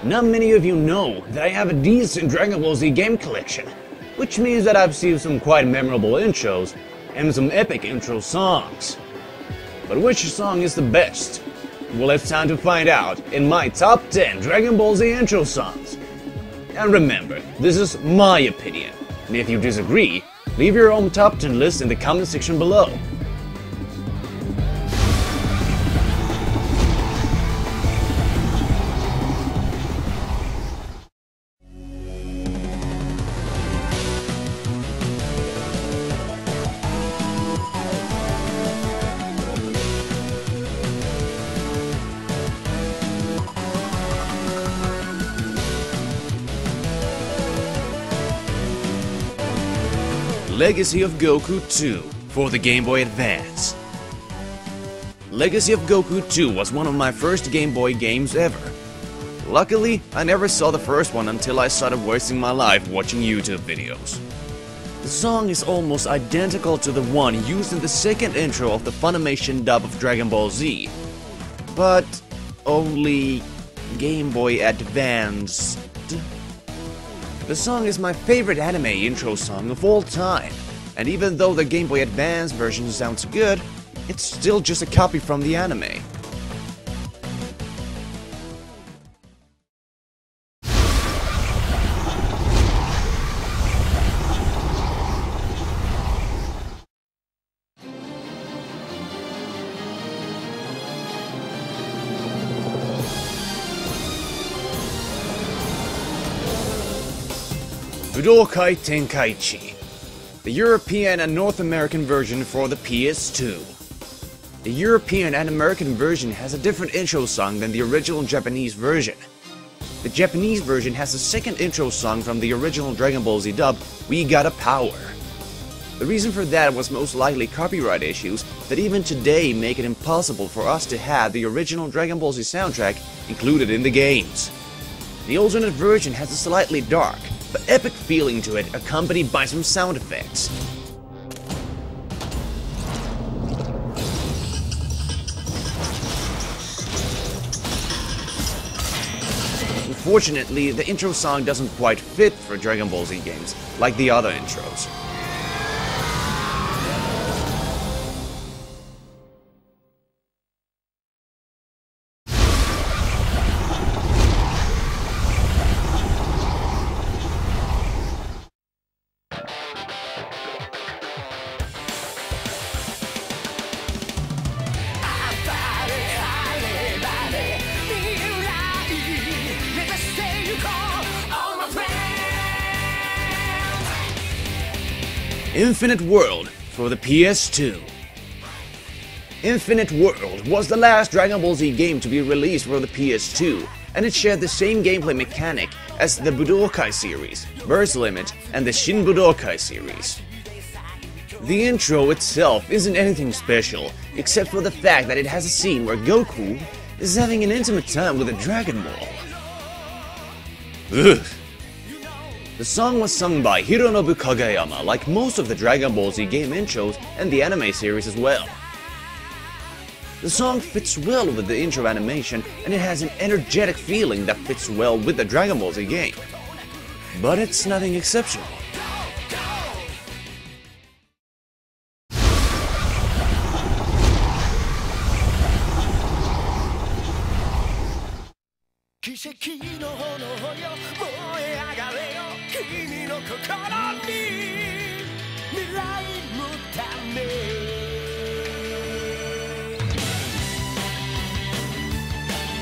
Not many of you know that I have a decent Dragon Ball Z game collection, which means that I've seen some quite memorable intros and some epic intro songs. But which song is the best? Well, it's time to find out in my top 10 Dragon Ball Z intro songs. And remember, this is my opinion, and if you disagree, leave your own top 10 list in the comment section below. Legacy of Goku 2 for the Game Boy Advance. Legacy of Goku 2 was one of my first Game Boy games ever. Luckily, I never saw the first one until I started wasting my life watching YouTube videos. The song is almost identical to the one used in the second intro of the Funimation dub of Dragon Ball Z, but only Game Boy Advanced. The song is my favorite anime intro song of all time, and even though the Game Boy Advance version sounds good, it's still just a copy from the anime. Budokai Tenkaichi, the European and North American version for the PS2. The European and American version has a different intro song than the original Japanese version. The Japanese version has the second intro song from the original Dragon Ball Z dub, We Gotta Power. The reason for that was most likely copyright issues that even today make it impossible for us to have the original Dragon Ball Z soundtrack included in the games. The alternate version has a slightly dark, but epic feeling to it, accompanied by some sound effects. Unfortunately, the intro song doesn't quite fit for Dragon Ball Z games, like the other intros. Infinite World for the PS2. Infinite World was the last Dragon Ball Z game to be released for the PS2, and it shared the same gameplay mechanic as the Budokai series, Burst Limit, and the Shin Budokai series. The intro itself isn't anything special, except for the fact that it has a scene where Goku is having an intimate time with a Dragon Ball. Ugh. The song was sung by Hironobu Kageyama, like most of the Dragon Ball Z game intros and the anime series as well. The song fits well with the intro animation, and it has an energetic feeling that fits well with the Dragon Ball Z game. But it's nothing exceptional.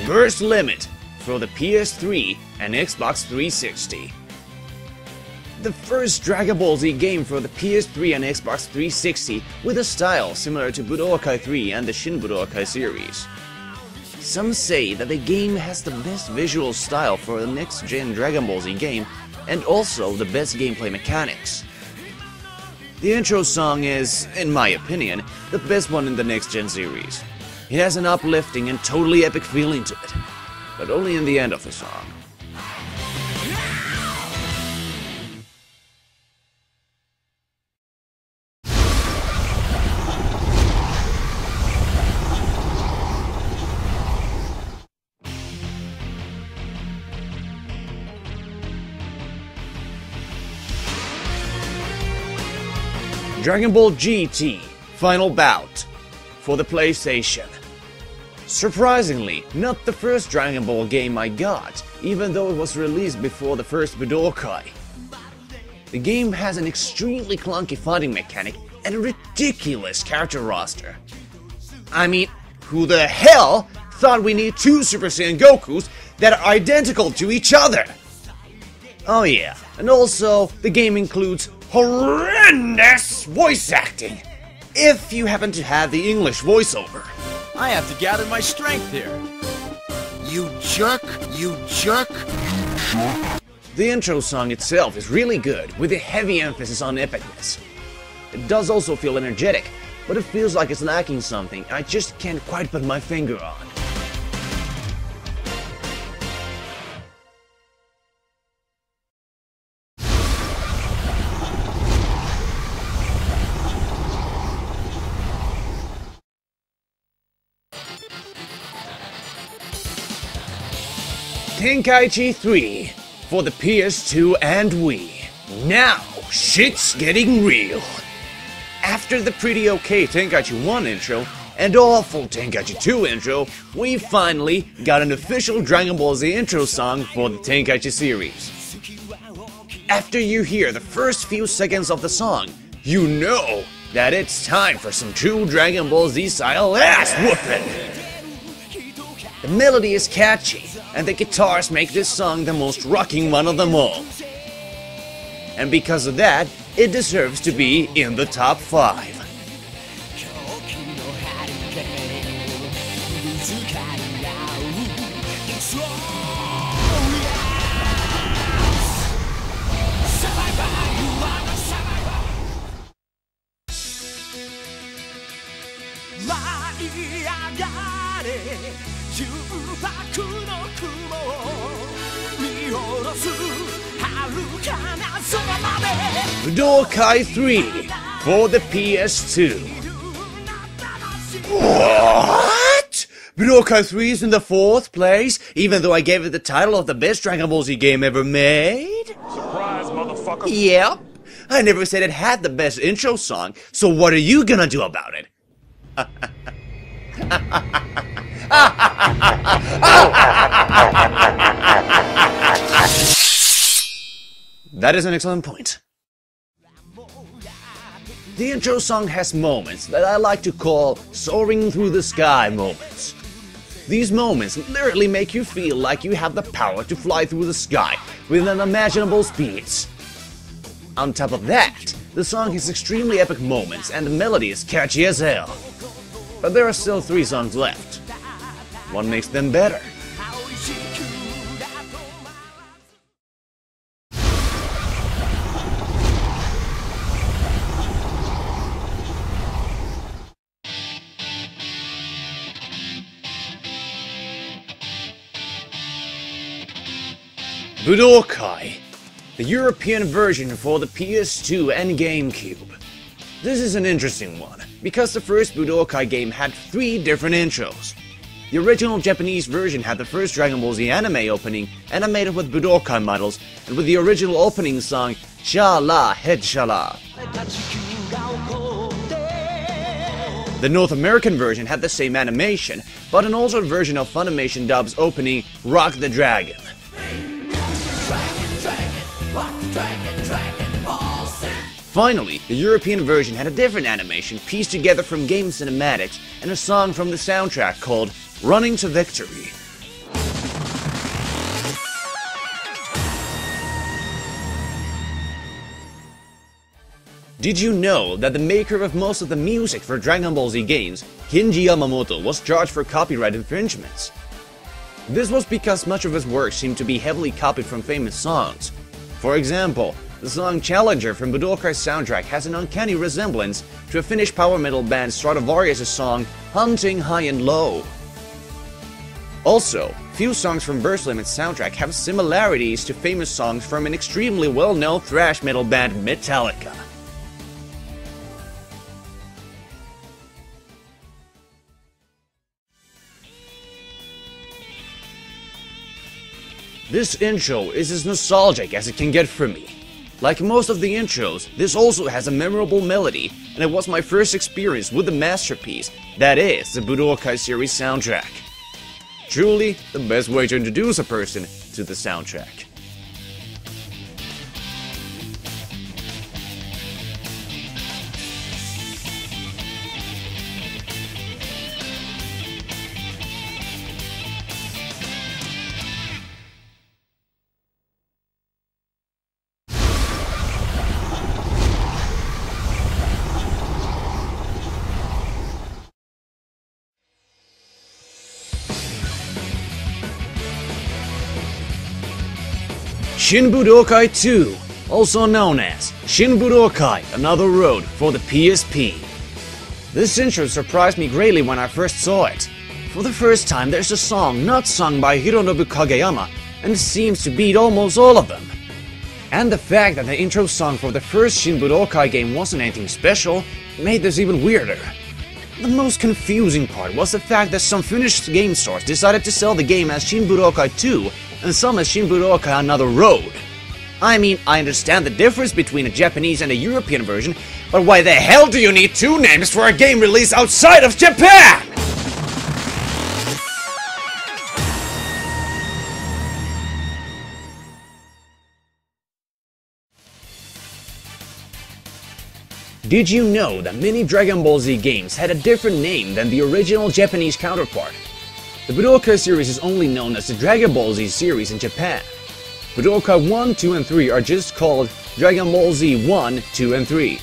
Burst Limit for the PS3 and Xbox 360. The first Dragon Ball Z game for the PS3 and Xbox 360 with a style similar to Budokai 3 and the Shin Budokai series. Some say that the game has the best visual style for the next-gen Dragon Ball Z game and also the best gameplay mechanics. The intro song is, in my opinion, the best one in the next-gen series. It has an uplifting and totally epic feeling to it, but only in the end of the song. Dragon Ball GT Final Bout for the PlayStation. Surprisingly, not the first Dragon Ball game I got, even though it was released before the first Budokai. The game has an extremely clunky fighting mechanic and a ridiculous character roster. I mean, who the hell thought we need two Super Saiyan Gokus that are identical to each other? Oh yeah, and also, the game includes horrendous voice acting, if you happen to have the English voiceover. I have to gather my strength here. You jerk, you jerk. The intro song itself is really good, with a heavy emphasis on epicness. It does also feel energetic, but it feels like it's lacking something I just can't quite put my finger on. Tenkaichi 3 for the PS2 and Wii. Now, shit's getting real. After the pretty okay Tenkaichi 1 intro and awful Tenkaichi 2 intro, we finally got an official Dragon Ball Z intro song for the Tenkaichi series. After you hear the first few seconds of the song, you know that it's time for some true Dragon Ball Z style ass whooping. The melody is catchy, and the guitars make this song the most rocking one of them all. And because of that, it deserves to be in the top 5. Budokai 3 for the PS2. What? Budokai 3 is in the 4th place, even though I gave it the title of the best Dragon Ball Z game ever made? Surprise, motherfucker. Yep. I never said it had the best intro song, so what are you gonna do about it? That is an excellent point. The intro song has moments that I like to call soaring through the sky moments. These moments literally make you feel like you have the power to fly through the sky with unimaginable speeds. On top of that, the song has extremely epic moments and the melody is catchy as hell. But there are still 3 songs left. What makes them better? Budokai, the European version for the PS2 and GameCube. This is an interesting one, because the first Budokai game had 3 different intros. The original Japanese version had the first Dragon Ball Z anime opening, animated with Budokai models, and with the original opening song, Sha-La Head Sha-La. The North American version had the same animation, but an altered version of Funimation dub's opening, Rock the Dragon. Finally, the European version had a different animation pieced together from game cinematics and a song from the soundtrack called Running to Victory. Did you know that the maker of most of the music for Dragon Ball Z games, Kenji Yamamoto, was charged for copyright infringements? This was because much of his work seemed to be heavily copied from famous songs. For example, the song Challenger from Budokai's soundtrack has an uncanny resemblance to a Finnish power metal band Stratovarius' song Hunting High and Low. Also, few songs from Burst Limit's soundtrack have similarities to famous songs from an extremely well-known thrash metal band Metallica. This intro is as nostalgic as it can get for me. Like most of the intros, this also has a memorable melody, and it was my first experience with the masterpiece, that is, the Budokai series soundtrack. Truly, the best way to introduce a person to the soundtrack. Shin Budokai 2, also known as Shin Budokai Another Road for the PSP. This intro surprised me greatly when I first saw it. For the first time there's a song not sung by Hironobu Kageyama, and it seems to beat almost all of them. And the fact that the intro song for the first Shin Budokai game wasn't anything special made this even weirder. The most confusing part was the fact that some Finnish game stores decided to sell the game as Shin Budokai 2 and some as Shin Budokai Another Road. I mean, I understand the difference between a Japanese and a European version, but why the hell do you need two names for a game released outside of Japan? Did you know that many Dragon Ball Z games had a different name than the original Japanese counterpart? The Budokai series is only known as the Dragon Ball Z series in Japan. Budokai 1, 2, and 3 are just called Dragon Ball Z 1, 2, and 3.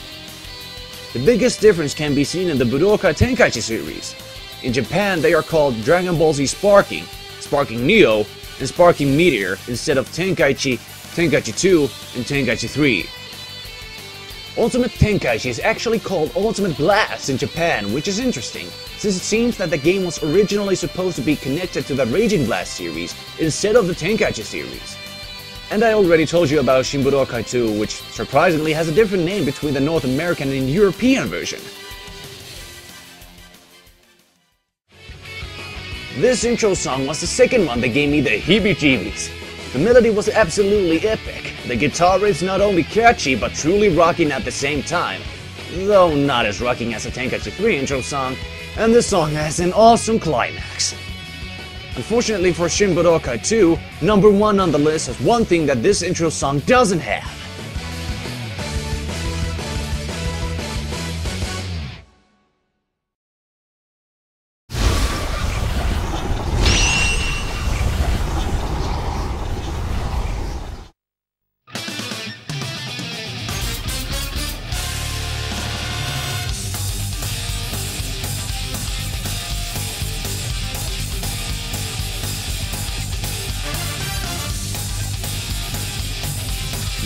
The biggest difference can be seen in the Budokai Tenkaichi series. In Japan they are called Dragon Ball Z Sparking, Sparking Neo, and Sparking Meteor instead of Tenkaichi, Tenkaichi 2, and Tenkaichi 3. Ultimate Tenkaichi is actually called Ultimate Blast in Japan, which is interesting, since it seems that the game was originally supposed to be connected to the Raging Blast series instead of the Tenkaichi series. And I already told you about Shin Budokai 2, which surprisingly has a different name between the North American and European version. This intro song was the second one that gave me the heebie-jeebies. The melody was absolutely epic, the guitar riffs not only catchy but truly rocking at the same time, though not as rocking as the Tenkaichi 3 intro song, and the song has an awesome climax. Unfortunately for Shin Budokai 2, number 1 on the list has one thing that this intro song doesn't have.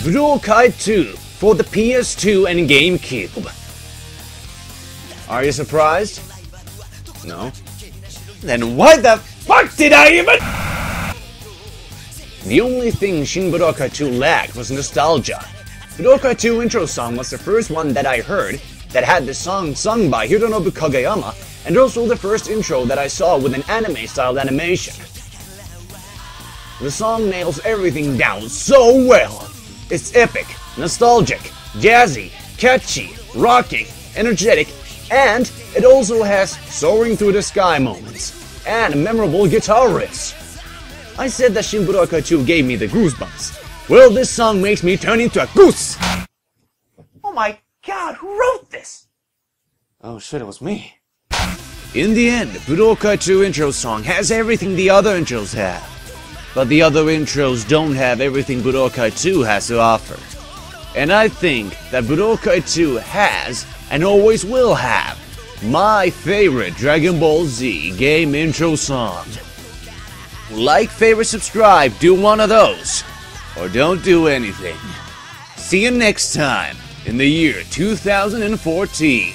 Budokai 2 for the PS2 and GameCube. Are you surprised? No? Then why the fuck did I even— The only thing Shin Budokai 2 lacked was nostalgia. Budokai 2 intro song was the first one that I heard that had the song sung by Hironobu Kageyama, and also the first intro that I saw with an anime-styled animation. The song nails everything down so well. It's epic, nostalgic, jazzy, catchy, rocking, energetic, and it also has soaring through the sky moments, and memorable guitar riffs. I said that Shin Budokai 2 gave me the goosebumps. Well, this song makes me turn into a goose! Oh my god, who wrote this? Oh shit, it was me. In the end, Budokai 2 intro song has everything the other intros have. But the other intros don't have everything Budokai 2 has to offer. And I think that Budokai 2 has, and always will have, my favorite Dragon Ball Z game intro song. Like, favorite, subscribe, do one of those. Or don't do anything. See you next time, in the year 2014.